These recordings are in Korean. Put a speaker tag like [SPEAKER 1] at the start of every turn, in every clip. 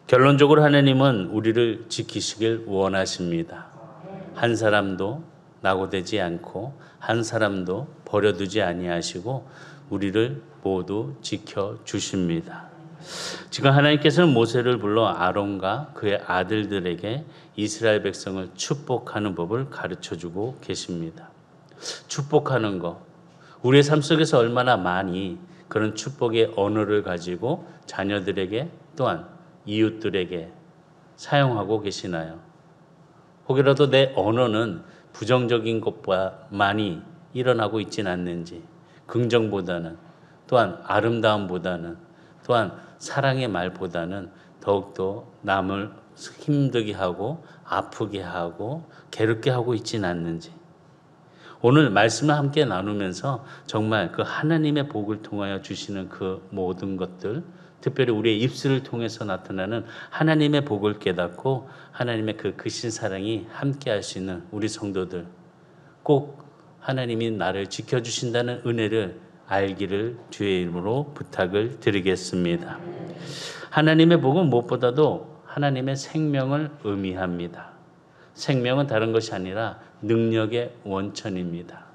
[SPEAKER 1] 결론적으로 하나님은 우리를 지키시길 원하십니다. 한 사람도 낙오되지 않고 한 사람도 버려두지 아니하시고 우리를 모두 지켜주십니다. 지금 하나님께서는 모세를 불러 아론과 그의 아들들에게 이스라엘 백성을 축복하는 법을 가르쳐주고 계십니다. 축복하는 것, 우리의 삶 속에서 얼마나 많이 그런 축복의 언어를 가지고 자녀들에게 또한 이웃들에게 사용하고 계시나요? 혹여라도 내 언어는 부정적인 것보다 많이 일어나고 있지는 않는지, 긍정보다는, 또한 아름다움보다는, 또한 사랑의 말보다는 더욱더 남을 힘들게 하고 아프게 하고 괴롭게 하고 있지는 않는지, 오늘 말씀을 함께 나누면서 정말 그 하나님의 복을 통하여 주시는 그 모든 것들, 특별히 우리의 입술을 통해서 나타나는 하나님의 복을 깨닫고 하나님의 그 크신 사랑이 함께 할 수 있는 우리 성도들, 꼭 하나님이 나를 지켜주신다는 은혜를 알기를 주의 이름으로 부탁을 드리겠습니다. 하나님의 복은 무엇보다도 하나님의 생명을 의미합니다. 생명은 다른 것이 아니라 능력의 원천입니다.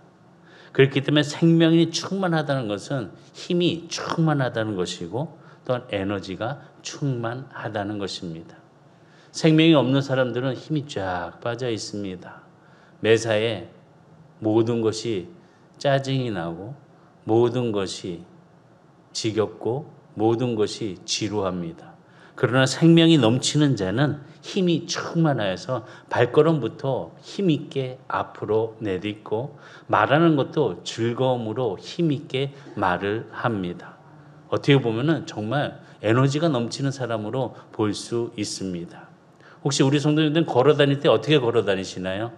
[SPEAKER 1] 그렇기 때문에 생명이 충만하다는 것은 힘이 충만하다는 것이고 또한 에너지가 충만하다는 것입니다. 생명이 없는 사람들은 힘이 쫙 빠져 있습니다. 매사에 모든 것이 짜증이 나고 모든 것이 지겹고 모든 것이 지루합니다. 그러나 생명이 넘치는 자는 힘이 충만하여서 발걸음부터 힘있게 앞으로 내딛고 말하는 것도 즐거움으로 힘있게 말을 합니다. 어떻게 보면은 정말 에너지가 넘치는 사람으로 볼 수 있습니다. 혹시 우리 성도님들은 걸어 다닐 때 어떻게 걸어 다니시나요?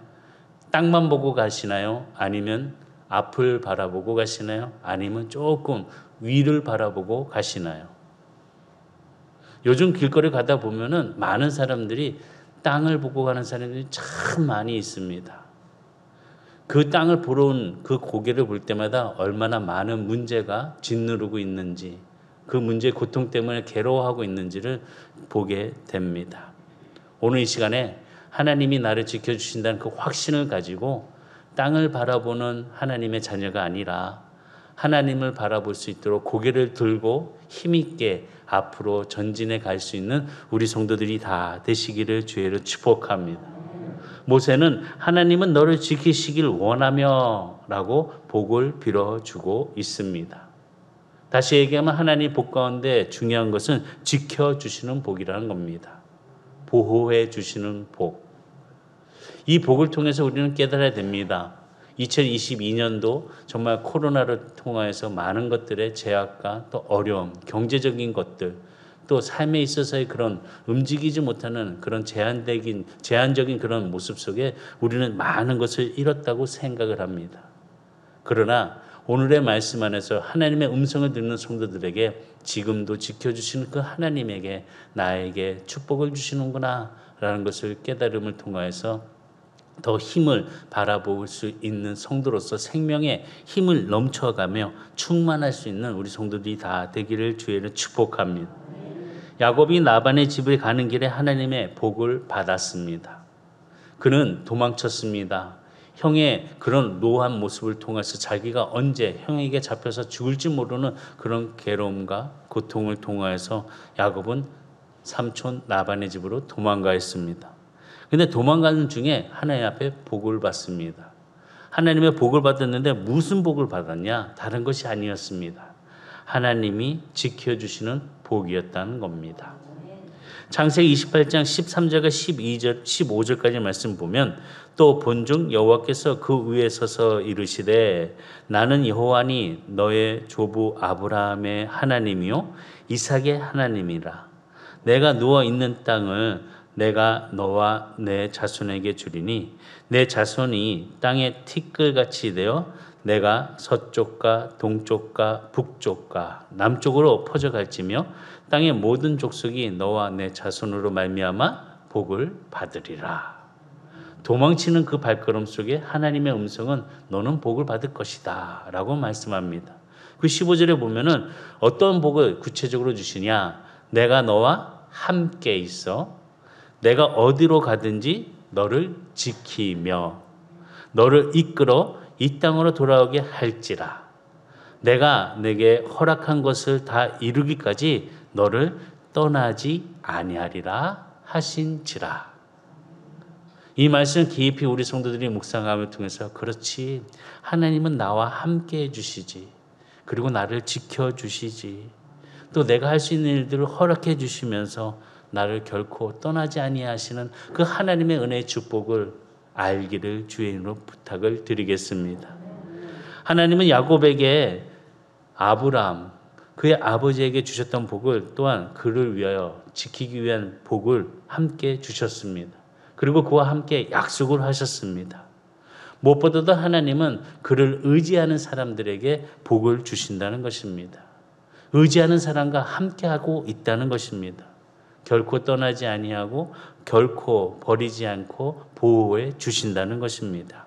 [SPEAKER 1] 땅만 보고 가시나요? 아니면 앞을 바라보고 가시나요? 아니면 조금 위를 바라보고 가시나요? 요즘 길거리 가다 보면은 많은 사람들이 땅을 보고 가는 사람들이 참 많이 있습니다. 그 땅을 보러 온 그 고개를 볼 때마다 얼마나 많은 문제가 짓누르고 있는지, 그 문제의 고통 때문에 괴로워하고 있는지를 보게 됩니다. 오늘 이 시간에 하나님이 나를 지켜주신다는 그 확신을 가지고 땅을 바라보는 하나님의 자녀가 아니라 하나님을 바라볼 수 있도록 고개를 들고 힘있게 앞으로 전진해 갈 수 있는 우리 성도들이 다 되시기를 주의로 축복합니다. 모세는 하나님은 너를 지키시길 원하며 라고 복을 빌어주고 있습니다. 다시 얘기하면 하나님 복 가운데 중요한 것은 지켜주시는 복이라는 겁니다. 보호해 주시는 복. 이 복을 통해서 우리는 깨달아야 됩니다. 2022년도 정말 코로나를 통하여서 많은 것들의 제약과 또 어려움, 경제적인 것들, 또 삶에 있어서의 그런 움직이지 못하는 그런 제한적인 그런 모습 속에 우리는 많은 것을 잃었다고 생각을 합니다. 그러나 오늘의 말씀 안에서 하나님의 음성을 듣는 성도들에게 지금도 지켜주시는 그 하나님에게 나에게 축복을 주시는구나 라는 것을 깨달음을 통하여서 더 힘을 바라볼 수 있는 성도로서 생명의 힘을 넘쳐가며 충만할 수 있는 우리 성도들이 다 되기를 주의로 축복합니다. 야곱이 라반의 집에 가는 길에 하나님의 복을 받았습니다. 그는 도망쳤습니다. 형의 그런 노한 모습을 통해서 자기가 언제 형에게 잡혀서 죽을지 모르는 그런 괴로움과 고통을 통하여서 야곱은 삼촌 라반의 집으로 도망가했습니다. 근데 도망가는 중에 하나님 앞에 복을 받습니다. 하나님의 복을 받았는데 무슨 복을 받았냐? 다른 것이 아니었습니다. 하나님이 지켜주시는 복이었다는 겁니다. 창세기 28장 13절과 15절까지 말씀 보면 또 본중 여호와께서 그 위에 서서 이르시되 나는 여호와니 너의 조부 아브라함의 하나님이요 이삭의 하나님이라. 내가 누워 있는 땅을 내가 너와 내 자손에게 주리니 내 자손이 땅의 티끌같이 되어 내가 서쪽과 동쪽과 북쪽과 남쪽으로 퍼져갈지며 땅의 모든 족속이 너와 내 자손으로 말미암아 복을 받으리라. 도망치는 그 발걸음 속에 하나님의 음성은 너는 복을 받을 것이다 라고 말씀합니다. 그 15절에 보면은 어떤 복을 구체적으로 주시냐? 내가 너와 함께 있어 내가 어디로 가든지 너를 지키며 너를 이끌어 이 땅으로 돌아오게 할지라. 내가 내게 허락한 것을 다 이루기까지 너를 떠나지 아니하리라 하신지라. 이 말씀 깊이 우리 성도들이 묵상함을 통해서 그렇지, 하나님은 나와 함께 해주시지, 그리고 나를 지켜주시지, 또 내가 할 수 있는 일들을 허락해 주시면서 나를 결코 떠나지 아니하시는 그 하나님의 은혜의 축복을 알기를 주의 이름으로 부탁을 드리겠습니다. 하나님은 야곱에게 아브라함, 그의 아버지에게 주셨던 복을 또한 그를 위하여 지키기 위한 복을 함께 주셨습니다. 그리고 그와 함께 약속을 하셨습니다. 무엇보다도 하나님은 그를 의지하는 사람들에게 복을 주신다는 것입니다. 의지하는 사람과 함께하고 있다는 것입니다. 결코 떠나지 아니하고 결코 버리지 않고 보호해 주신다는 것입니다.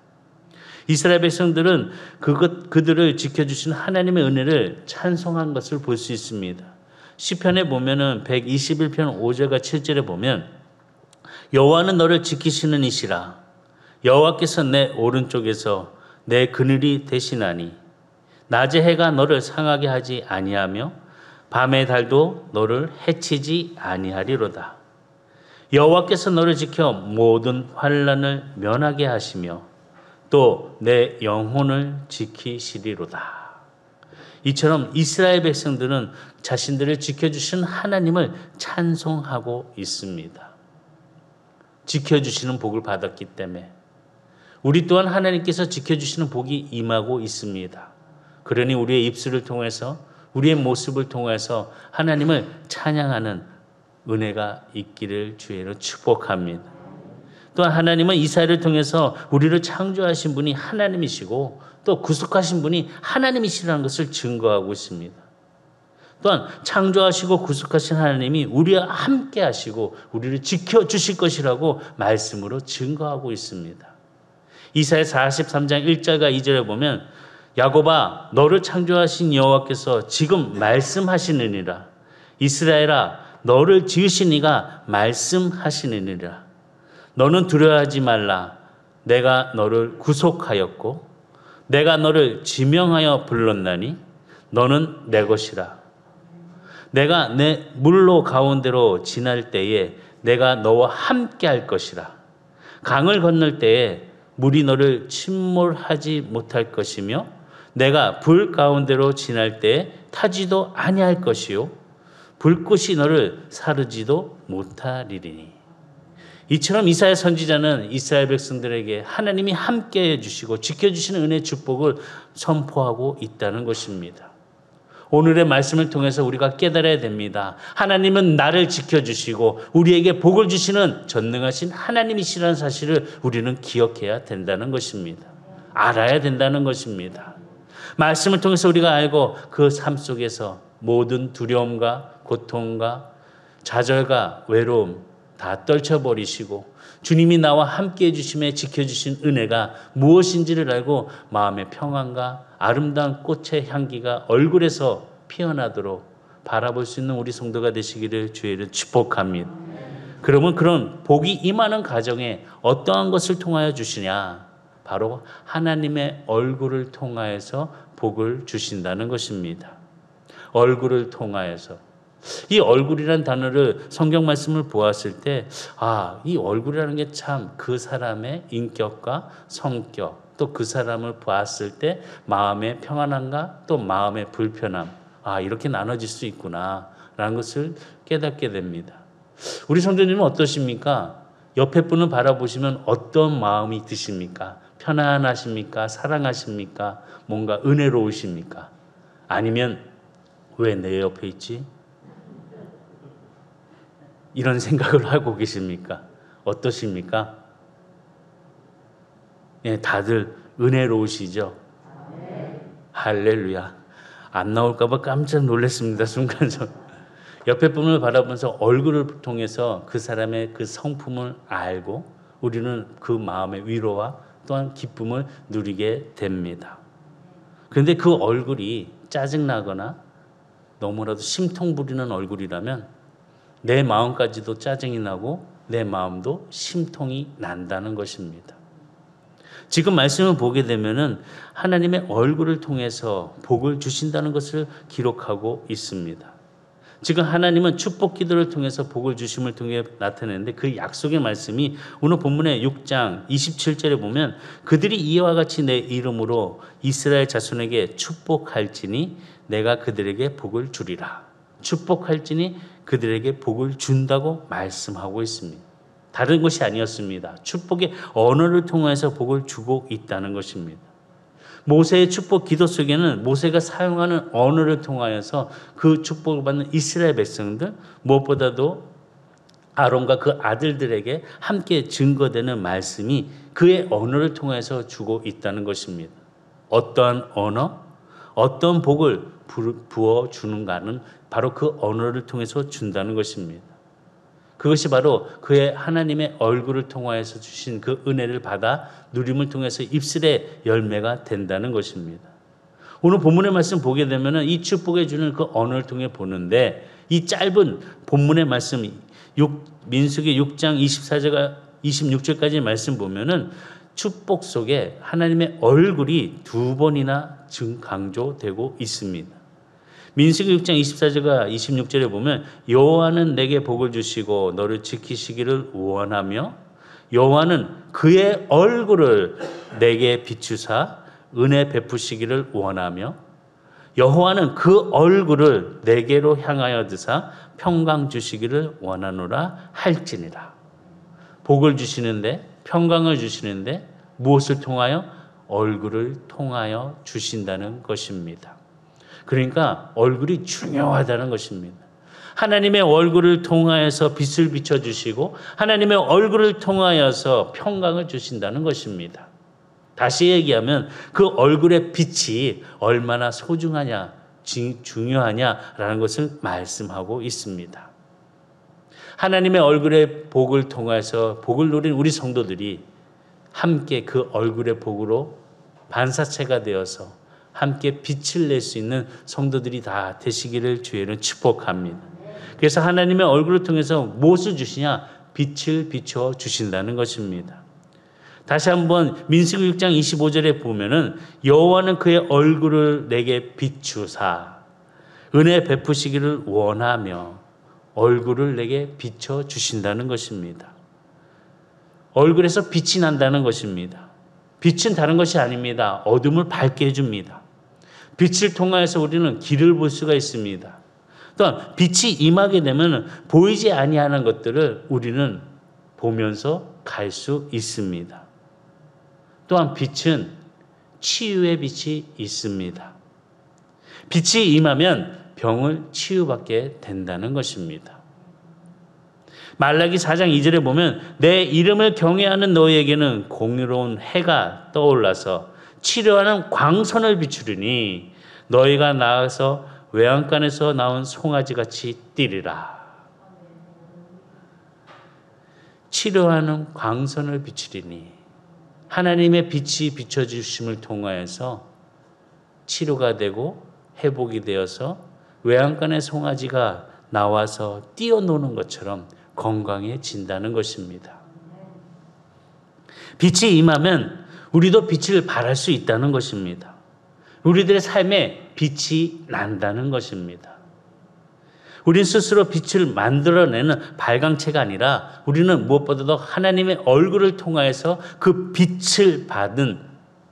[SPEAKER 1] 이스라엘 백성들은 그들을 지켜주신 하나님의 은혜를 찬송한 것을 볼 수 있습니다. 시편에 보면은 121편 5절과 7절에 보면 여호와는 너를 지키시는 이시라. 여호와께서 내 오른쪽에서 내 그늘이 되시나니 낮의 해가 너를 상하게 하지 아니하며 밤의 달도 너를 해치지 아니하리로다. 여호와께서 너를 지켜 모든 환난을 면하게 하시며 또 내 영혼을 지키시리로다. 이처럼 이스라엘 백성들은 자신들을 지켜주신 하나님을 찬송하고 있습니다. 지켜주시는 복을 받았기 때문에 우리 또한 하나님께서 지켜주시는 복이 임하고 있습니다. 그러니 우리의 입술을 통해서, 우리의 모습을 통해서 하나님을 찬양하는 은혜가 있기를 주의로 축복합니다. 또한 하나님은 이사야를 통해서 우리를 창조하신 분이 하나님이시고 또 구속하신 분이 하나님이시라는 것을 증거하고 있습니다. 또한 창조하시고 구속하신 하나님이 우리와 함께 하시고 우리를 지켜주실 것이라고 말씀으로 증거하고 있습니다. 이사야 43장 1절과 2절에 보면 야곱아 너를 창조하신 여호와께서 지금 말씀하시느니라. 이스라엘아 너를 지으신 이가 말씀하시느니라. 너는 두려워하지 말라. 내가 너를 구속하였고 내가 너를 지명하여 불렀나니 너는 내 것이라. 내가 내 물로 가운데로 지날 때에 내가 너와 함께 할 것이라. 강을 건널 때에 물이 너를 침몰하지 못할 것이며 내가 불 가운데로 지날 때에 타지도 아니할 것이요 불꽃이 너를 사르지도 못하리니. 이처럼 이사야 선지자는 이스라엘 백성들에게 하나님이 함께해 주시고 지켜주시는 은혜의 축복을 선포하고 있다는 것입니다. 오늘의 말씀을 통해서 우리가 깨달아야 됩니다. 하나님은 나를 지켜주시고 우리에게 복을 주시는 전능하신 하나님이시라는 사실을 우리는 기억해야 된다는 것입니다. 알아야 된다는 것입니다. 말씀을 통해서 우리가 알고 그 삶 속에서 모든 두려움과 고통과 좌절과 외로움 다 떨쳐버리시고 주님이 나와 함께해 주심에 지켜주신 은혜가 무엇인지를 알고 마음의 평안과 아름다운 꽃의 향기가 얼굴에서 피어나도록 바라볼 수 있는 우리 성도가 되시기를 주의를 축복합니다. 그러면 그런 복이 임하는 가정에 어떠한 것을 통하여 주시냐? 바로 하나님의 얼굴을 통하여서 복을 주신다는 것입니다. 얼굴을 통하여서. 이 얼굴이라는 단어를 성경 말씀을 보았을 때 이 얼굴이라는 게 참 그 사람의 인격과 성격 또 그 사람을 보았을 때 마음의 평안함과 또 마음의 불편함 이렇게 나눠질 수 있구나 라는 것을 깨닫게 됩니다. 우리 성도님은 어떠십니까? 옆에 분을 바라보시면 어떤 마음이 드십니까? 편안하십니까? 사랑하십니까? 뭔가 은혜로우십니까? 아니면 왜 내 옆에 있지? 이런 생각을 하고 계십니까? 어떠십니까? 예, 다들 은혜로우시죠? 할렐루야. 안 나올까봐 깜짝 놀랐습니다. 순간적으로. 옆에 분을 바라보면서 얼굴을 통해서 그 사람의 그 성품을 알고 우리는 그 마음의 위로와 또한 기쁨을 누리게 됩니다. 그런데 그 얼굴이 짜증나거나 너무나도 심통 부리는 얼굴이라면 내 마음까지도 짜증이 나고 내 마음도 심통이 난다는 것입니다. 지금 말씀을 보게 되면은 하나님의 얼굴을 통해서 복을 주신다는 것을 기록하고 있습니다. 지금 하나님은 축복 기도를 통해서 복을 주심을 통해 나타내는데 그 약속의 말씀이 오늘 본문의 6장 27절에 보면 그들이 이와 같이 내 이름으로 이스라엘 자손에게 축복할지니 내가 그들에게 복을 주리라. 축복할지니 그들에게 복을 준다고 말씀하고 있습니다. 다른 것이 아니었습니다. 축복의 언어를 통해서 복을 주고 있다는 것입니다. 모세의 축복 기도 속에는 모세가 사용하는 언어를 통하여서 그 축복을 받는 이스라엘 백성들, 무엇보다도 아론과 그 아들들에게 함께 증거되는 말씀이 그의 언어를 통해서 주고 있다는 것입니다. 어떠한 언어, 어떤 복을 부어주는가는 바로 그 언어를 통해서 준다는 것입니다. 그것이 바로 그의 하나님의 얼굴을 통하여서 주신 그 은혜를 받아 누림을 통해서 입술의 열매가 된다는 것입니다. 오늘 본문의 말씀 보게 되면 이 축복해 주는 그 언어를 통해 보는데 이 짧은 본문의 말씀 민수기 6장 24절과 26절까지 말씀 보면은 축복 속에 하나님의 얼굴이 두 번이나 강조되고 있습니다. 민수기 6장 24절과 26절에 보면 여호와는 내게 복을 주시고 너를 지키시기를 원하며 여호와는 그의 얼굴을 내게 비추사 은혜 베푸시기를 원하며 여호와는 그 얼굴을 내게로 향하여 드사 평강 주시기를 원하노라 할지니라. 복을 주시는데 평강을 주시는데 무엇을 통하여? 얼굴을 통하여 주신다는 것입니다. 그러니까 얼굴이 중요하다는 것입니다. 하나님의 얼굴을 통하여서 빛을 비춰주시고 하나님의 얼굴을 통하여서 평강을 주신다는 것입니다. 다시 얘기하면 그 얼굴의 빛이 얼마나 소중하냐, 중요하냐라는 것을 말씀하고 있습니다. 하나님의 얼굴의 복을 통해서 복을 누린 우리 성도들이 함께 그 얼굴의 복으로 반사체가 되어서 함께 빛을 낼 수 있는 성도들이 다 되시기를 주의는 축복합니다. 그래서 하나님의 얼굴을 통해서 무엇을 주시냐? 빛을 비춰 주신다는 것입니다. 다시 한번 민수기 6장 25절에 보면은 여호와는 그의 얼굴을 내게 비추사 은혜 베푸시기를 원하며 얼굴을 내게 비춰 주신다는 것입니다. 얼굴에서 빛이 난다는 것입니다. 빛은 다른 것이 아닙니다. 어둠을 밝게 해줍니다. 빛을 통하여서 우리는 길을 볼 수가 있습니다. 또한 빛이 임하게 되면 보이지 아니하는 것들을 우리는 보면서 갈 수 있습니다. 또한 빛은 치유의 빛이 있습니다. 빛이 임하면 병을 치유받게 된다는 것입니다. 말라기 4장 2절에 보면 내 이름을 경외하는 너희에게는 공의로운 해가 떠올라서 치료하는 광선을 비추리니 너희가 나아서 외양간에서 나온 송아지같이 뛰리라. 치료하는 광선을 비추리니 하나님의 빛이 비춰주심을 통하여서 치료가 되고 회복이 되어서 외양간의 송아지가 나와서 뛰어노는 것처럼 건강해진다는 것입니다. 빛이 임하면 우리도 빛을 발할 수 있다는 것입니다. 우리들의 삶에 빛이 난다는 것입니다. 우린 스스로 빛을 만들어내는 발광체가 아니라 우리는 무엇보다도 하나님의 얼굴을 통하여서 그 빛을 받은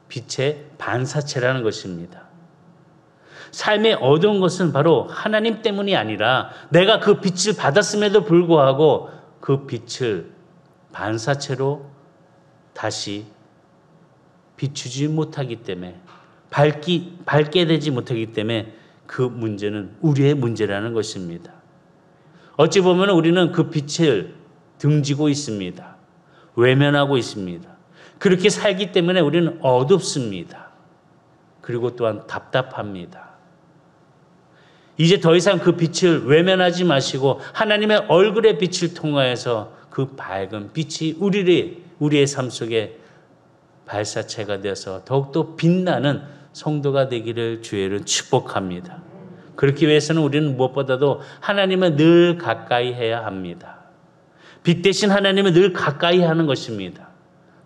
[SPEAKER 1] 빛의 반사체라는 것입니다. 삶의 어두운 것은 바로 하나님 때문이 아니라 내가 그 빛을 받았음에도 불구하고 그 빛을 반사체로 다시 비추지 못하기 때문에 밝게 되지 못하기 때문에 그 문제는 우리의 문제라는 것입니다. 어찌 보면 우리는 그 빛을 등지고 있습니다. 외면하고 있습니다. 그렇게 살기 때문에 우리는 어둡습니다. 그리고 또한 답답합니다. 이제 더 이상 그 빛을 외면하지 마시고 하나님의 얼굴의 빛을 통하여서 그 밝은 빛이 우리의 삶 속에 발사체가 되어서 더욱더 빛나는 성도가 되기를 주의를 축복합니다. 그렇기 위해서는 우리는 무엇보다도 하나님을 늘 가까이 해야 합니다. 빛 대신 하나님을 늘 가까이 하는 것입니다.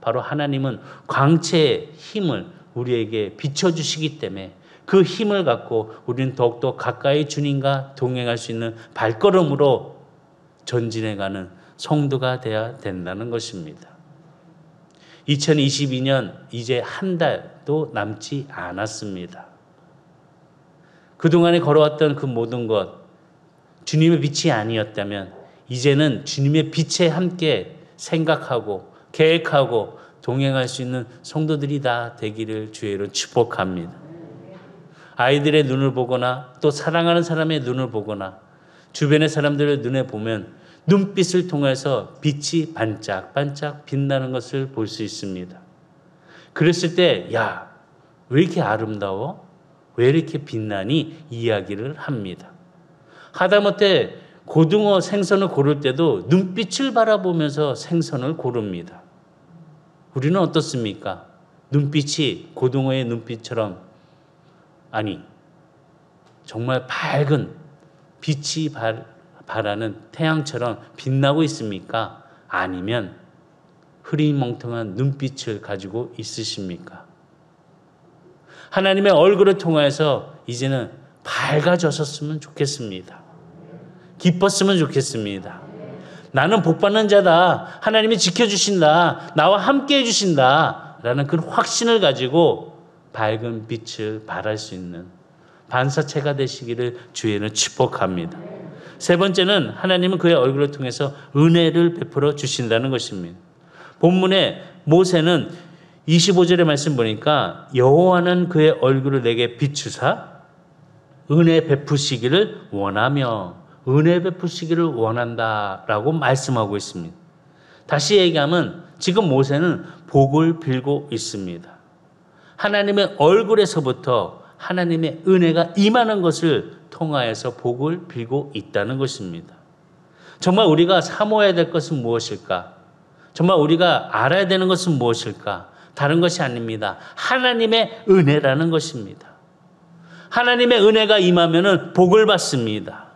[SPEAKER 1] 바로 하나님은 광채의 힘을 우리에게 비춰주시기 때문에 그 힘을 갖고 우리는 더욱더 가까이 주님과 동행할 수 있는 발걸음으로 전진해가는 성도가 되어야 된다는 것입니다. 2022년 이제 한 달도 남지 않았습니다. 그동안에 걸어왔던 그 모든 것, 주님의 빛이 아니었다면 이제는 주님의 빛에 함께 생각하고 계획하고 동행할 수 있는 성도들이 다 되기를 주의로 축복합니다. 아이들의 눈을 보거나 또 사랑하는 사람의 눈을 보거나 주변의 사람들의 눈에 보면 눈빛을 통해서 빛이 반짝반짝 빛나는 것을 볼 수 있습니다. 그랬을 때, 야, 왜 이렇게 아름다워? 왜 이렇게 빛나니? 이야기를 합니다. 하다못해 고등어 생선을 고를 때도 눈빛을 바라보면서 생선을 고릅니다. 우리는 어떻습니까? 눈빛이 고등어의 눈빛처럼, 아니, 정말 밝은 빛이 바라는 태양처럼 빛나고 있습니까? 아니면 흐리멍텅한 눈빛을 가지고 있으십니까? 하나님의 얼굴을 통해서 이제는 밝아졌으면 좋겠습니다. 기뻤으면 좋겠습니다. 나는 복받는 자다. 하나님이 지켜주신다. 나와 함께 해주신다. 라는 그 확신을 가지고 밝은 빛을 발할 수 있는 반사체가 되시기를 주에는 축복합니다. 세 번째는 하나님은 그의 얼굴을 통해서 은혜를 베풀어 주신다는 것입니다. 본문에 모세는 25절의 말씀 보니까 여호와는 그의 얼굴을 내게 비추사 은혜 베푸시기를 원하며 은혜 베푸시기를 원한다라고 말씀하고 있습니다. 다시 얘기하면 지금 모세는 복을 빌고 있습니다. 하나님의 얼굴에서부터 하나님의 은혜가 임하는 것을 통하여서 복을 빌고 있다는 것입니다. 정말 우리가 사모해야 될 것은 무엇일까? 정말 우리가 알아야 되는 것은 무엇일까? 다른 것이 아닙니다. 하나님의 은혜라는 것입니다. 하나님의 은혜가 임하면은 복을 받습니다.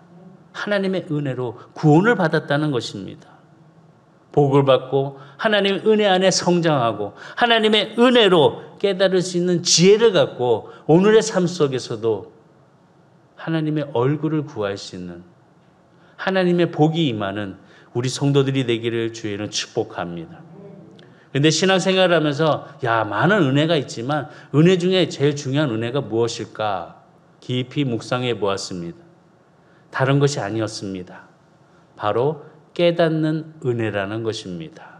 [SPEAKER 1] 하나님의 은혜로 구원을 받았다는 것입니다. 복을 받고 하나님의 은혜 안에 성장하고 하나님의 은혜로 깨달을 수 있는 지혜를 갖고 오늘의 삶 속에서도 하나님의 얼굴을 구할 수 있는 하나님의 복이 임하는 우리 성도들이 되기를 주의는 축복합니다. 그런데 신앙생활을 하면서 많은 은혜가 있지만 은혜 중에 제일 중요한 은혜가 무엇일까? 깊이 묵상해 보았습니다. 다른 것이 아니었습니다. 바로 깨닫는 은혜라는 것입니다.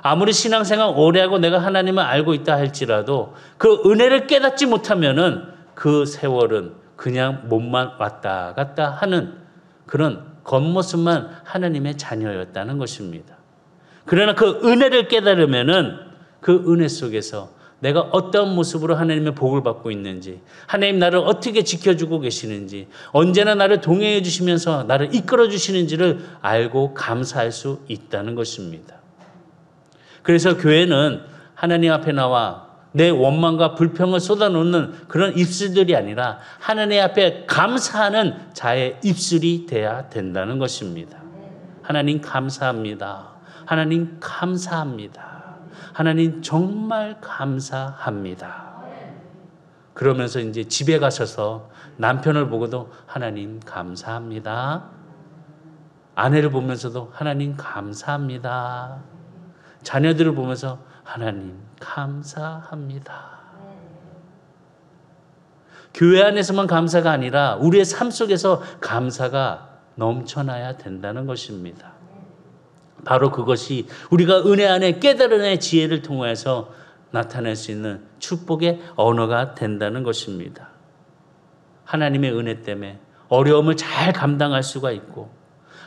[SPEAKER 1] 아무리 신앙생활 오래 하고 내가 하나님을 알고 있다 할지라도 그 은혜를 깨닫지 못하면은 그 세월은 그냥 몸만 왔다 갔다 하는 그런 겉모습만 하나님의 자녀였다는 것입니다. 그러나 그 은혜를 깨달으면은 그 은혜 속에서 내가 어떤 모습으로 하나님의 복을 받고 있는지, 하나님 나를 어떻게 지켜주고 계시는지, 언제나 나를 동행해 주시면서 나를 이끌어 주시는지를 알고 감사할 수 있다는 것입니다. 그래서 교회는 하나님 앞에 나와 내 원망과 불평을 쏟아놓는 그런 입술들이 아니라 하나님 앞에 감사하는 자의 입술이 돼야 된다는 것입니다. 하나님 감사합니다. 하나님 감사합니다. 하나님 정말 감사합니다. 그러면서 이제 집에 가셔서 남편을 보고도 하나님 감사합니다. 아내를 보면서도 하나님 감사합니다. 자녀들을 보면서 하나님 감사합니다. 교회 안에서만 감사가 아니라 우리의 삶 속에서 감사가 넘쳐나야 된다는 것입니다. 바로 그것이 우리가 은혜 안에 깨달음의 지혜를 통해서 나타낼 수 있는 축복의 언어가 된다는 것입니다. 하나님의 은혜 때문에 어려움을 잘 감당할 수가 있고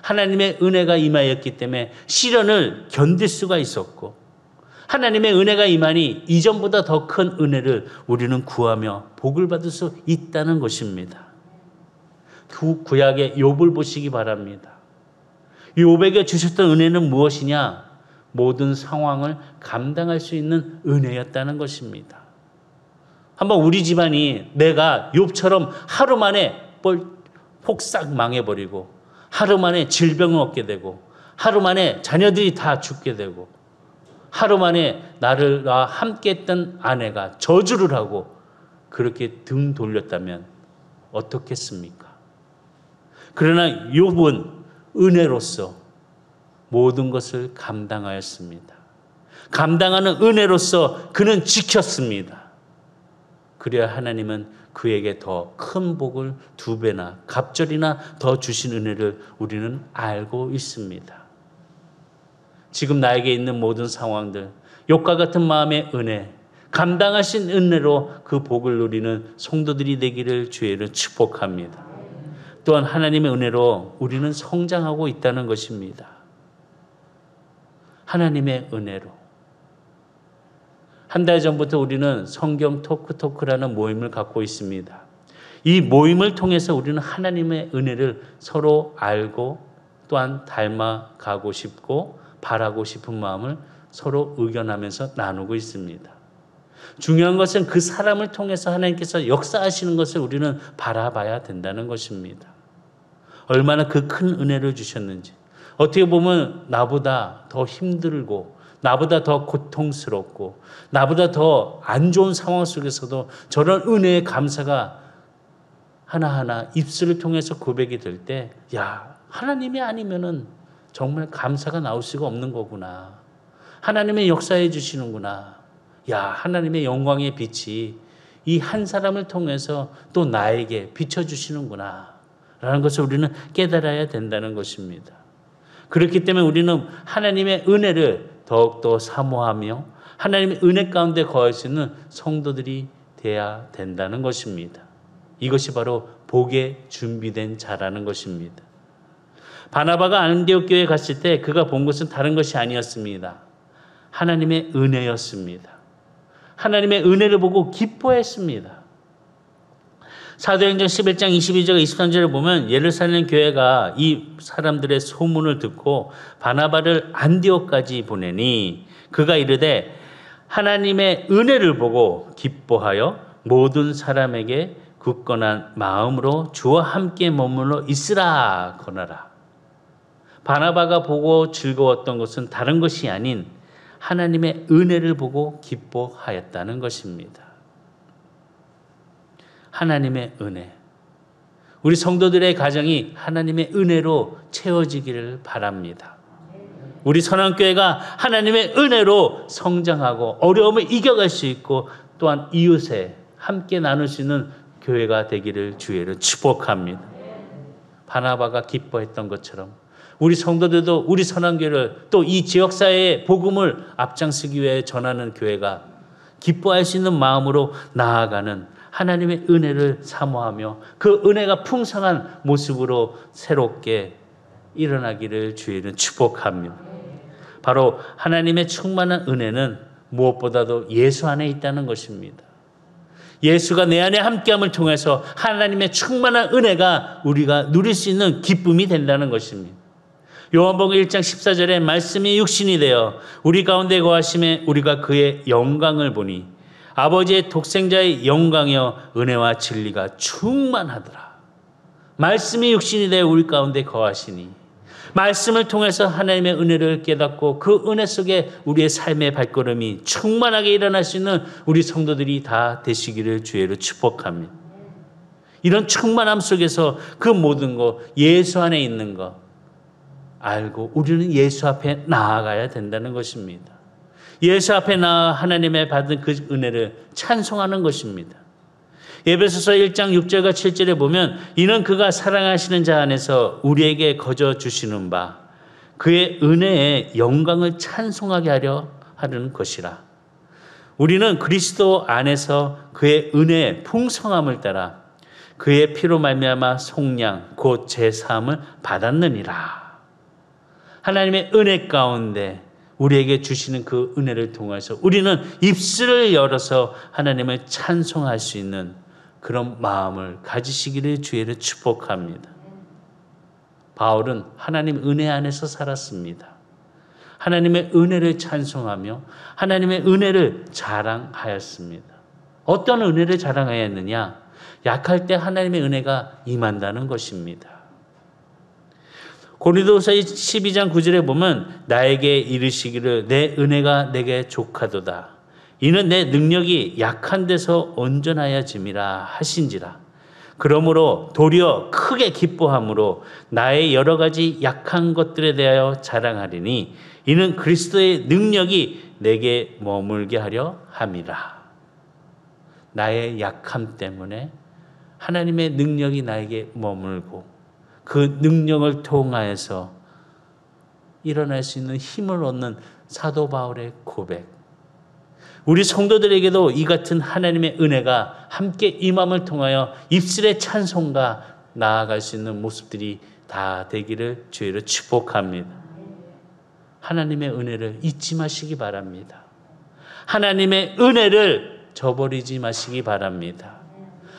[SPEAKER 1] 하나님의 은혜가 임하였기 때문에 시련을 견딜 수가 있었고 하나님의 은혜가 임하니 이전보다 더 큰 은혜를 우리는 구하며 복을 받을 수 있다는 것입니다. 구약의 욥을 보시기 바랍니다. 욥에게 주셨던 은혜는 무엇이냐? 모든 상황을 감당할 수 있는 은혜였다는 것입니다. 한번 우리 집안이 내가 욥처럼 하루 만에 폭삭 망해버리고 하루 만에 질병을 얻게 되고 하루 만에 자녀들이 다 죽게 되고 하루 만에 나와 함께했던 아내가 저주를 하고 그렇게 등 돌렸다면 어떻겠습니까? 그러나 욥은 은혜로서 모든 것을 감당하였습니다. 감당하는 은혜로서 그는 지켰습니다. 그래야 하나님은 그에게 더 큰 복을 2배나 갑절이나 더 주신 은혜를 우리는 알고 있습니다. 지금 나에게 있는 모든 상황들, 욥과 같은 마음의 은혜, 감당하신 은혜로 그 복을 누리는 성도들이 되기를 주의를 축복합니다. 또한 하나님의 은혜로 우리는 성장하고 있다는 것입니다. 하나님의 은혜로. 한 달 전부터 우리는 성경 토크라는 모임을 갖고 있습니다. 이 모임을 통해서 우리는 하나님의 은혜를 서로 알고 또한 닮아가고 싶고 바라고 싶은 마음을 서로 의견하면서 나누고 있습니다. 중요한 것은 그 사람을 통해서 하나님께서 역사하시는 것을 우리는 바라봐야 된다는 것입니다. 얼마나 그 큰 은혜를 주셨는지, 어떻게 보면 나보다 더 힘들고 나보다 더 고통스럽고 나보다 더 안 좋은 상황 속에서도 저런 은혜의 감사가 하나하나 입술을 통해서 고백이 될 때, 야, 하나님이 아니면은 정말 감사가 나올 수가 없는 거구나. 하나님의 역사해 주시는구나. 야, 하나님의 영광의 빛이 이 한 사람을 통해서 또 나에게 비춰주시는구나 라는 것을 우리는 깨달아야 된다는 것입니다. 그렇기 때문에 우리는 하나님의 은혜를 더욱더 사모하며 하나님의 은혜 가운데 거할 수 있는 성도들이 되어야 된다는 것입니다. 이것이 바로 복에 준비된 자라는 것입니다. 바나바가 안디옥 교회에 갔을 때 그가 본 것은 다른 것이 아니었습니다. 하나님의 은혜였습니다. 하나님의 은혜를 보고 기뻐했습니다. 사도행전 11장 22절 23절을 보면 예루살렘 교회가 이 사람들의 소문을 듣고 바나바를 안디옥까지 보내니 그가 이르되 하나님의 은혜를 보고 기뻐하여 모든 사람에게 굳건한 마음으로 주와 함께 머물러 있으라 권하라. 바나바가 보고 즐거웠던 것은 다른 것이 아닌 하나님의 은혜를 보고 기뻐하였다는 것입니다. 하나님의 은혜. 우리 성도들의 가정이 하나님의 은혜로 채워지기를 바랍니다. 우리 선한교회가 하나님의 은혜로 성장하고 어려움을 이겨갈 수 있고 또한 이웃에 함께 나눌 수 있는 교회가 되기를 주의를 축복합니다. 바나바가 기뻐했던 것처럼 우리 성도들도 우리 선한교회를 또 이 지역사회의 복음을 앞장서기 위해 전하는 교회가 기뻐할 수 있는 마음으로 나아가는 하나님의 은혜를 사모하며 그 은혜가 풍성한 모습으로 새롭게 일어나기를 주의는 축복합니다. 바로 하나님의 충만한 은혜는 무엇보다도 예수 안에 있다는 것입니다. 예수가 내 안에 함께함을 통해서 하나님의 충만한 은혜가 우리가 누릴 수 있는 기쁨이 된다는 것입니다. 요한복음 1장 14절에 말씀이 육신이 되어 우리 가운데 거하심에 우리가 그의 영광을 보니 아버지의 독생자의 영광이여 은혜와 진리가 충만하더라. 말씀이 육신이 되어 우리 가운데 거하시니 말씀을 통해서 하나님의 은혜를 깨닫고 그 은혜 속에 우리의 삶의 발걸음이 충만하게 일어날 수 있는 우리 성도들이 다 되시기를 주의로 축복합니다. 이런 충만함 속에서 그 모든 것, 예수 안에 있는 것 알고 우리는 예수 앞에 나아가야 된다는 것입니다. 예수 앞에 나아 하나님의 받은 그 은혜를 찬송하는 것입니다. 에베소서 1장 6절과 7절에 보면 이는 그가 사랑하시는 자 안에서 우리에게 거저 주시는 바 그의 은혜의 영광을 찬송하게 하려 하는 것이라. 우리는 그리스도 안에서 그의 은혜의 풍성함을 따라 그의 피로 말미암아 속량 곧 제사함을 받았느니라. 하나님의 은혜 가운데 우리에게 주시는 그 은혜를 통해서 우리는 입술을 열어서 하나님을 찬송할 수 있는 그런 마음을 가지시기를 주의를 축복합니다. 바울은 하나님 은혜 안에서 살았습니다. 하나님의 은혜를 찬송하며 하나님의 은혜를 자랑하였습니다. 어떤 은혜를 자랑해야 했느냐? 약할 때 하나님의 은혜가 임한다는 것입니다. 고린도서 12장 9절에 보면 나에게 이르시기를 내 은혜가 내게 족하도다. 이는 내 능력이 약한 데서 온전하여짐이라 하신지라. 그러므로 도리어 크게 기뻐함으로 나의 여러 가지 약한 것들에 대하여 자랑하리니 이는 그리스도의 능력이 내게 머물게 하려 함이라. 나의 약함 때문에 하나님의 능력이 나에게 머물고 그 능력을 통하여서 일어날 수 있는 힘을 얻는 사도 바울의 고백. 우리 성도들에게도 이 같은 하나님의 은혜가 함께 임함을 통하여 입술의 찬송과 나아갈 수 있는 모습들이 다 되기를 주의로 축복합니다. 하나님의 은혜를 잊지 마시기 바랍니다. 하나님의 은혜를 저버리지 마시기 바랍니다.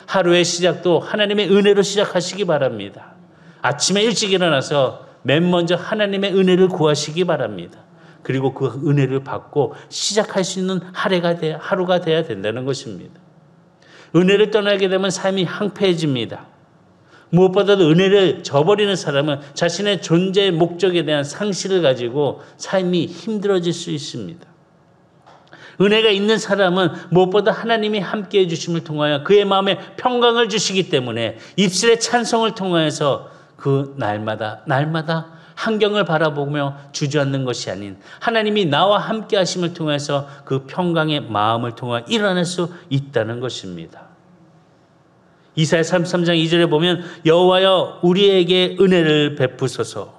[SPEAKER 1] 하루의 시작도 하나님의 은혜로 시작하시기 바랍니다. 아침에 일찍 일어나서 맨 먼저 하나님의 은혜를 구하시기 바랍니다. 그리고 그 은혜를 받고 시작할 수 있는 하루가 돼야 된다는 것입니다. 은혜를 떠나게 되면 삶이 황폐해집니다. 무엇보다도 은혜를 저버리는 사람은 자신의 존재의 목적에 대한 상실을 가지고 삶이 힘들어질 수 있습니다. 은혜가 있는 사람은 무엇보다 하나님이 함께해 주심을 통하여 그의 마음에 평강을 주시기 때문에 입술의 찬송을 통하여서 그 날마다 환경을 바라보며 주저앉는 것이 아닌 하나님이 나와 함께 하심을 통해서 그 평강의 마음을 통해 일어날 수 있다는 것입니다. 이사야 33장 2절에 보면 여호와여 우리에게 은혜를 베푸소서.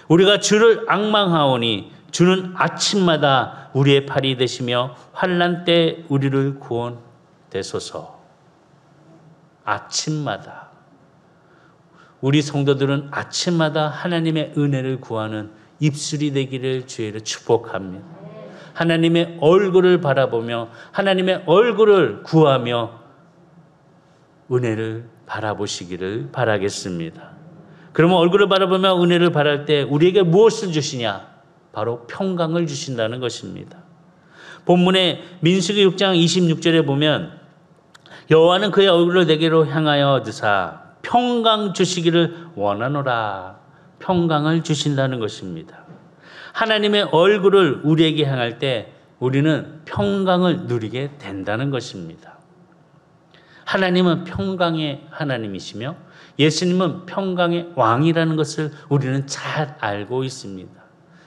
[SPEAKER 1] 우리가 주를 앙망하오니 주는 아침마다 우리의 팔이 되시며 환난 때 우리를 구원되소서. 아침마다. 우리 성도들은 아침마다 하나님의 은혜를 구하는 입술이 되기를 주의로 축복합니다. 하나님의 얼굴을 바라보며 하나님의 얼굴을 구하며 은혜를 바라보시기를 바라겠습니다. 그러면 얼굴을 바라보며 은혜를 바랄 때 우리에게 무엇을 주시냐? 바로 평강을 주신다는 것입니다. 본문의 민수기 6장 26절에 보면 여호와는 그의 얼굴을 내게로 향하여 드사 평강 주시기를 원하노라. 평강을 주신다는 것입니다. 하나님의 얼굴을 우리에게 향할 때 우리는 평강을 누리게 된다는 것입니다. 하나님은 평강의 하나님이시며 예수님은 평강의 왕이라는 것을 우리는 잘 알고 있습니다.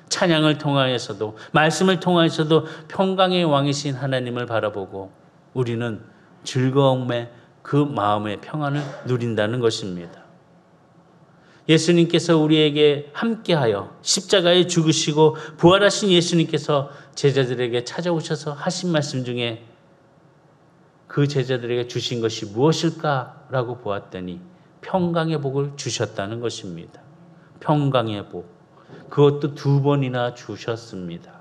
[SPEAKER 1] 찬양을 통하여서도 말씀을 통하여서도 평강의 왕이신 하나님을 바라보고 우리는 즐거움에 그 마음의 평안을 누린다는 것입니다. 예수님께서 우리에게 함께하여 십자가에 죽으시고 부활하신 예수님께서 제자들에게 찾아오셔서 하신 말씀 중에 그 제자들에게 주신 것이 무엇일까라고 보았더니 평강의 복을 주셨다는 것입니다. 평강의 복. 그것도 2번이나 주셨습니다.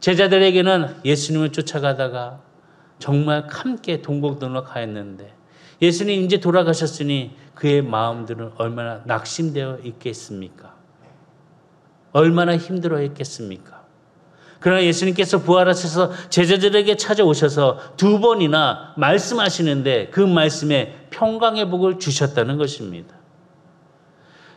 [SPEAKER 1] 제자들에게는 예수님을 쫓아가다가 정말 함께 동고동락하였는데 예수님 이제 돌아가셨으니 그의 마음들은 얼마나 낙심되어 있겠습니까? 얼마나 힘들어 했겠습니까? 그러나 예수님께서 부활하셔서 제자들에게 찾아오셔서 2번이나 말씀하시는데 그 말씀에 평강의 복을 주셨다는 것입니다.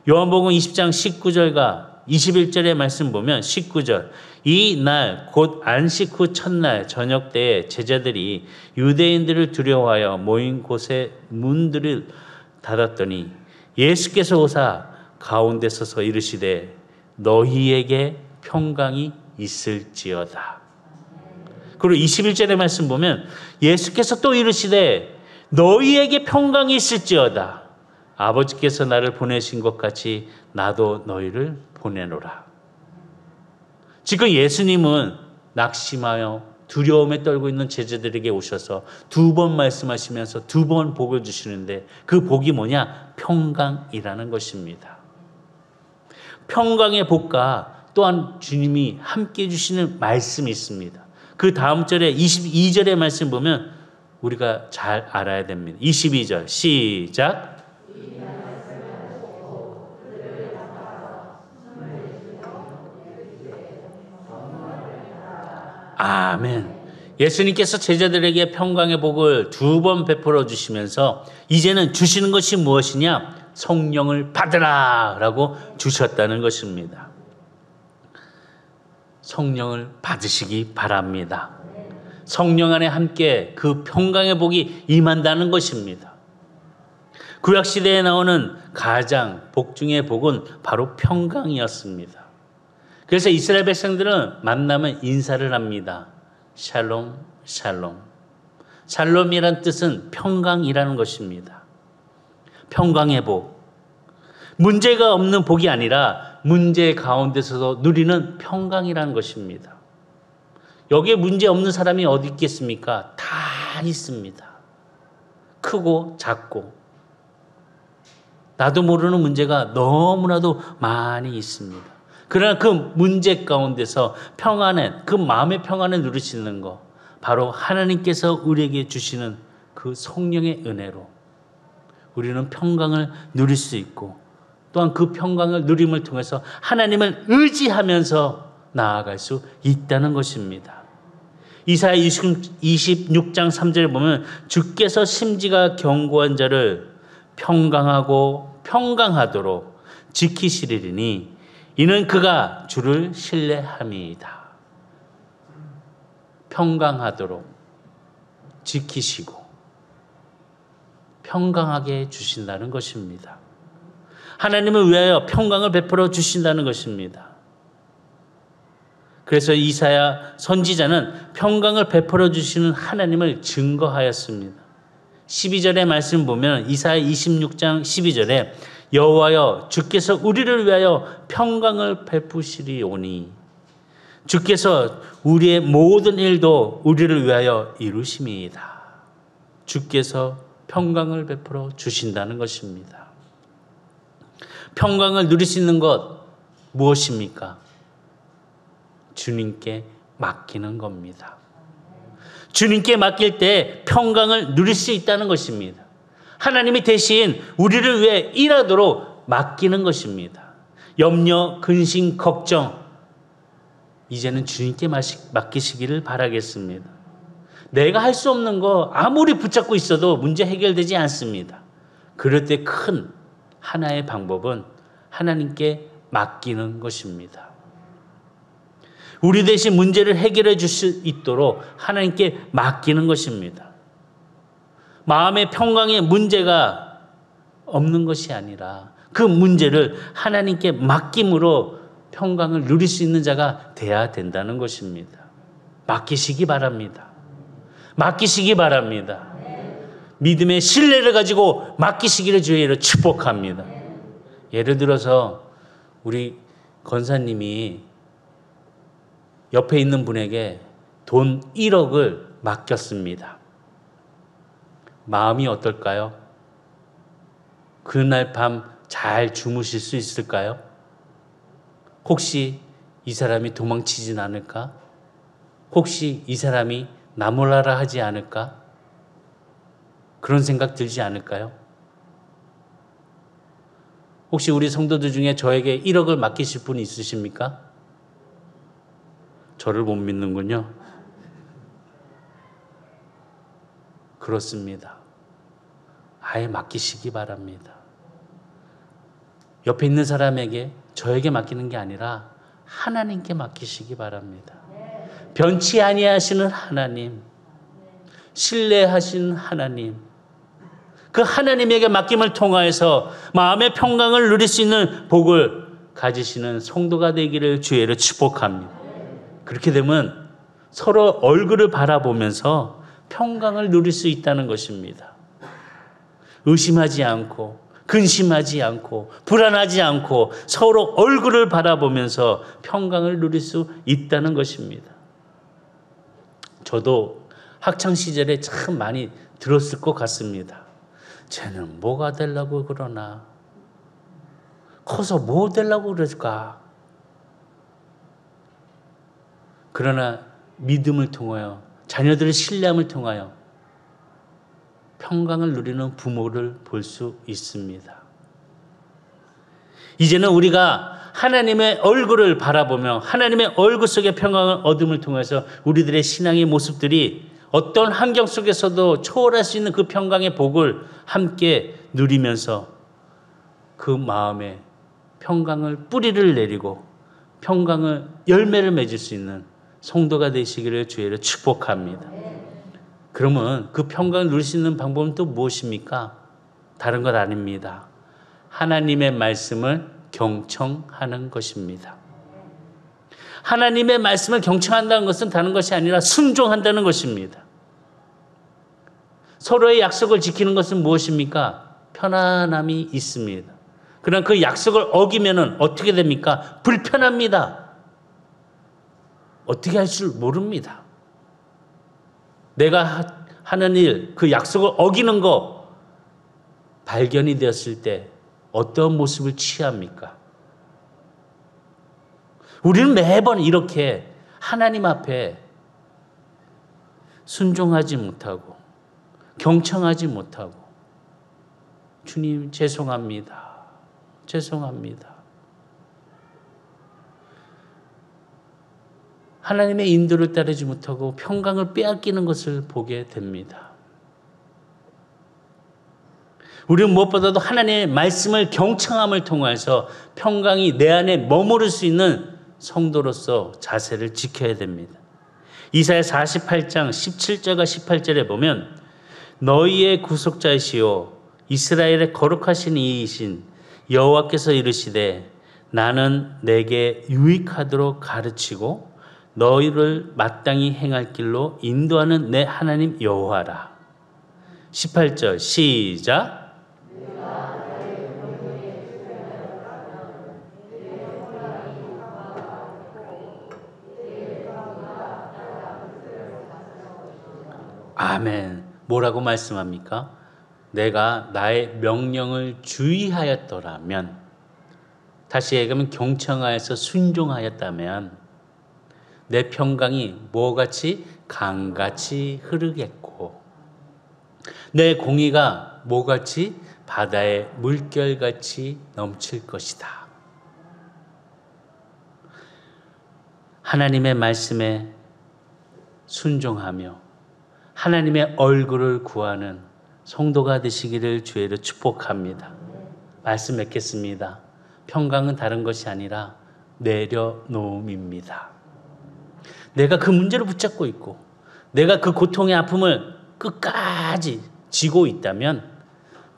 [SPEAKER 1] 요한복음 20장 19절과 21절의 말씀 보면 19절 이 날 곧 안식 후 첫날 저녁 때에 제자들이 유대인들을 두려워하여 모인 곳에 문들을 닫았더니 예수께서 오사 가운데 서서 이르시되 너희에게 평강이 있을지어다. 그리고 21절의 말씀 보면 예수께서 또 이르시되 너희에게 평강이 있을지어다. 아버지께서 나를 보내신 것 같이 나도 너희를 보내노라. 지금 예수님은 낙심하여 두려움에 떨고 있는 제자들에게 오셔서 2번 말씀하시면서 2번 복을 주시는데 그 복이 뭐냐? 평강이라는 것입니다. 평강의 복과 또한 주님이 함께 주시는 말씀이 있습니다. 그 다음 절에 22절의 말씀 보면 우리가 잘 알아야 됩니다. 22절 시작. 아멘. 예수님께서 제자들에게 평강의 복을 2번 베풀어 주시면서 이제는 주시는 것이 무엇이냐? 성령을 받으라 라고 주셨다는 것입니다. 성령을 받으시기 바랍니다. 성령 안에 함께 그 평강의 복이 임한다는 것입니다. 구약시대에 나오는 가장 복 중의 복은 바로 평강이었습니다. 그래서 이스라엘 백성들은 만나면 인사를 합니다. 샬롬, 샬롬. 샬롬이란 뜻은 평강이라는 것입니다. 평강의 복. 문제가 없는 복이 아니라 문제 가운데서도 누리는 평강이라는 것입니다. 여기에 문제 없는 사람이 어디 있겠습니까? 다 있습니다. 크고 작고. 나도 모르는 문제가 너무나도 많이 있습니다. 그러나 그 문제 가운데서 평안에, 그 마음의 평안을 누릴 수 있는 것, 바로 하나님께서 우리에게 주시는 그 성령의 은혜로 우리는 평강을 누릴 수 있고, 또한 그 평강을 누림을 통해서 하나님을 의지하면서 나아갈 수 있다는 것입니다. 이사야 26장 3절에 보면 주께서 심지가 견고한 자를 평강하고 평강하도록 지키시리니 이는 그가 주를 신뢰함이다. 평강하도록 지키시고 평강하게 주신다는 것입니다. 하나님을 위하여 평강을 베풀어 주신다는 것입니다. 그래서 이사야 선지자는 평강을 베풀어 주시는 하나님을 증거하였습니다. 12절의 말씀 보면 이사야 26장 12절에 여호와여 주께서 우리를 위하여 평강을 베푸시리오니 주께서 우리의 모든 일도 우리를 위하여 이루심이이다. 주께서 평강을 베풀어 주신다는 것입니다. 평강을 누릴 수 있는 것 무엇입니까? 주님께 맡기는 겁니다. 주님께 맡길 때 평강을 누릴 수 있다는 것입니다. 하나님이 대신 우리를 위해 일하도록 맡기는 것입니다. 염려, 근심, 걱정 이제는 주님께 맡기시기를 바라겠습니다. 내가 할 수 없는 거 아무리 붙잡고 있어도 문제 해결되지 않습니다. 그럴 때 큰 하나의 방법은 하나님께 맡기는 것입니다. 우리 대신 문제를 해결해 줄 수 있도록 하나님께 맡기는 것입니다. 마음의 평강에 문제가 없는 것이 아니라 그 문제를 하나님께 맡김으로 평강을 누릴 수 있는 자가 돼야 된다는 것입니다. 맡기시기 바랍니다. 맡기시기 바랍니다. 믿음의 신뢰를 가지고 맡기시기를 주의로 축복합니다. 예를 들어서 우리 권사님이 옆에 있는 분에게 돈 1억을 맡겼습니다. 마음이 어떨까요? 그날 밤 잘 주무실 수 있을까요? 혹시 이 사람이 도망치진 않을까? 혹시 이 사람이 나 몰라라 하지 않을까? 그런 생각 들지 않을까요? 혹시 우리 성도들 중에 저에게 1억을 맡기실 분이 있으십니까? 저를 못 믿는군요. 그렇습니다. 아예 맡기시기 바랍니다. 옆에 있는 사람에게 저에게 맡기는 게 아니라 하나님께 맡기시기 바랍니다. 변치 아니하시는 하나님, 신뢰하시는 하나님, 그 하나님에게 맡김을 통하여서 마음의 평강을 누릴 수 있는 복을 가지시는 성도가 되기를 주의로 축복합니다. 그렇게 되면 서로 얼굴을 바라보면서 평강을 누릴 수 있다는 것입니다. 의심하지 않고 근심하지 않고 불안하지 않고 서로 얼굴을 바라보면서 평강을 누릴 수 있다는 것입니다. 저도 학창시절에 참 많이 들었을 것 같습니다. 쟤는 뭐가 되려고 그러나? 커서 뭐 되려고 그럴까? 그러나 믿음을 통하여 자녀들의 신뢰함을 통하여 평강을 누리는 부모를 볼 수 있습니다. 이제는 우리가 하나님의 얼굴을 바라보며 하나님의 얼굴 속의 평강을 얻음을 통해서 우리들의 신앙의 모습들이 어떤 환경 속에서도 초월할 수 있는 그 평강의 복을 함께 누리면서 그 마음에 평강을 뿌리를 내리고 평강을 열매를 맺을 수 있는 성도가 되시기를 주의로 축복합니다. 그러면 그 평강을 누릴 수 있는 방법은 또 무엇입니까? 다른 것 아닙니다. 하나님의 말씀을 경청하는 것입니다. 하나님의 말씀을 경청한다는 것은 다른 것이 아니라 순종한다는 것입니다. 서로의 약속을 지키는 것은 무엇입니까? 편안함이 있습니다. 그러나 그 약속을 어기면은 어떻게 됩니까? 불편합니다. 어떻게 할 줄 모릅니다. 내가 하는 일, 그 약속을 어기는 거 발견이 되었을 때 어떤 모습을 취합니까? 우리는 매번 이렇게 하나님 앞에 순종하지 못하고 경청하지 못하고 주님 죄송합니다. 죄송합니다. 하나님의 인도를 따르지 못하고 평강을 빼앗기는 것을 보게 됩니다. 우리는 무엇보다도 하나님의 말씀을 경청함을 통해서 평강이 내 안에 머무를 수 있는 성도로서 자세를 지켜야 됩니다. 이사야 48장 17절과 18절에 보면 너희의 구속자이시오 이스라엘의 거룩하신 이이신 여호와께서 이르시되 나는 내게 유익하도록 가르치고 너희를 마땅히 행할 길로 인도하는 내 하나님 여호와라. 18절 시작. 아멘. 뭐라고 말씀합니까? 내가 나의 명령을 주의하였더라면, 다시 얘기하면 경청하여서 순종하였다면 내 평강이 뭐같이 강같이 흐르겠고 내 공의가 뭐같이 바다의 물결같이 넘칠 것이다. 하나님의 말씀에 순종하며 하나님의 얼굴을 구하는 성도가 되시기를 주의로 축복합니다. 말씀 맺겠습니다. 평강은 다른 것이 아니라 내려놓음입니다. 내가 그 문제를 붙잡고 있고 내가 그 고통의 아픔을 끝까지 지고 있다면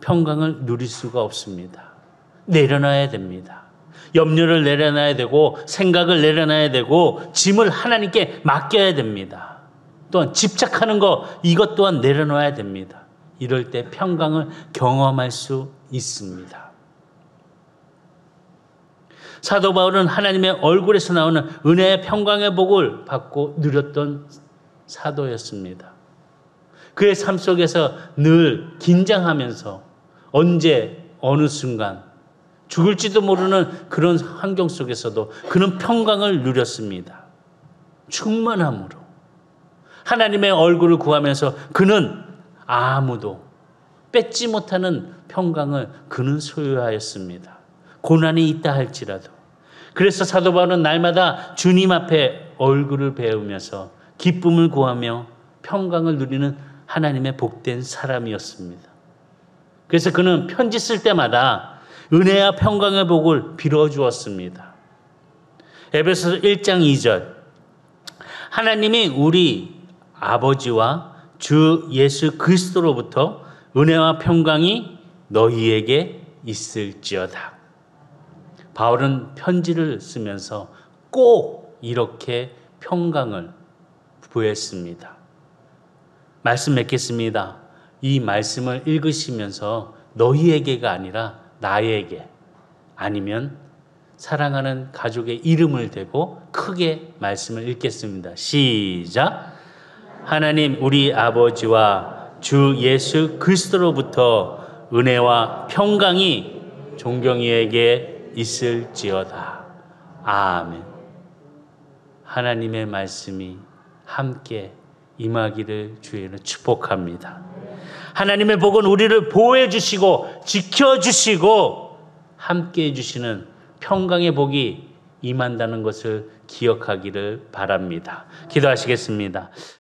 [SPEAKER 1] 평강을 누릴 수가 없습니다. 내려놔야 됩니다. 염려를 내려놔야 되고 생각을 내려놔야 되고 짐을 하나님께 맡겨야 됩니다. 또한 집착하는 것 이것 또한 내려놔야 됩니다. 이럴 때 평강을 경험할 수 있습니다. 사도 바울은 하나님의 얼굴에서 나오는 은혜의 평강의 복을 받고 누렸던 사도였습니다. 그의 삶 속에서 늘 긴장하면서 언제 어느 순간 죽을지도 모르는 그런 환경 속에서도 그는 평강을 누렸습니다. 충만함으로 하나님의 얼굴을 구하면서 그는 아무도 뺏지 못하는 평강을 그는 소유하였습니다. 고난이 있다 할지라도. 그래서 사도 바울은 날마다 주님 앞에 얼굴을 배우면서 기쁨을 구하며 평강을 누리는 하나님의 복된 사람이었습니다. 그래서 그는 편지 쓸 때마다 은혜와 평강의 복을 빌어주었습니다. 에베소서 1장 2절 하나님이 우리 아버지와 주 예수 그리스도로부터 은혜와 평강이 너희에게 있을지어다. 바울은 편지를 쓰면서 꼭 이렇게 평강을 부했습니다. 말씀 맺겠습니다. 이 말씀을 읽으시면서 너희에게가 아니라 나에게 아니면 사랑하는 가족의 이름을 대고 크게 말씀을 읽겠습니다. 시작. 하나님 우리 아버지와 주 예수 그리스도로부터 은혜와 평강이 종경이에게 있을지어다. 아멘. 하나님의 말씀이 함께 임하기를 주의로 축복합니다. 하나님의 복은 우리를 보호해 주시고 지켜 주시고 함께 해 주시는 평강의 복이 임한다는 것을 기억하기를 바랍니다. 기도하시겠습니다.